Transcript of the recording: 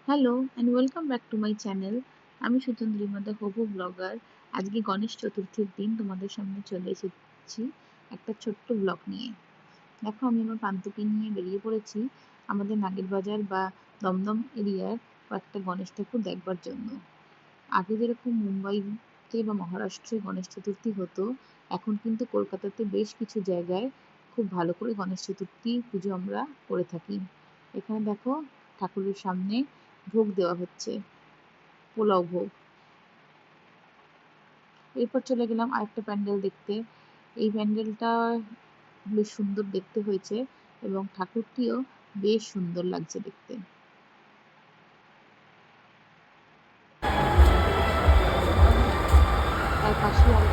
Hello and welcome back to my channel. আমি সুচন্দ্রিমাদা হবু blogger. আজকে গণেশ চতুর্থীর দিন তোমাদের সামনে চলে এসেছি একটা ছোট্ট ব্লগ নিয়ে। দেখো, আমি আমার পান্তুকে নিয়ে বেরিয়ে পড়েছি আমাদের নাগের বাজার বা দমদম এরিয়ার কয়েকটা গণেশ ঠাকুর দেখবার জন্য। আগে যেরকম মুম্বাইতে বা মহারাষ্ট্রে গণেশ চতুর্থী হতো, এখন কিন্তু কলকাতাতে বেশ কিছু জায়গায় খুব ভালো করে গণেশ চতুর্থী পুজো আমরা করে থাকি। এখানে দেখো, ঠাকুরের সামনে ভোগ দেওয়া হচ্ছে, পোলাও ভোগ। এরপর চলে গেলাম আরেকটা প্যান্ডেল দেখতে। এই প্যান্ডেলটা বেশ সুন্দর দেখতে হয়েছে এবং ঠাকুরটিও বেশ সুন্দর লাগছে দেখতে। তার পাশে আরেকটা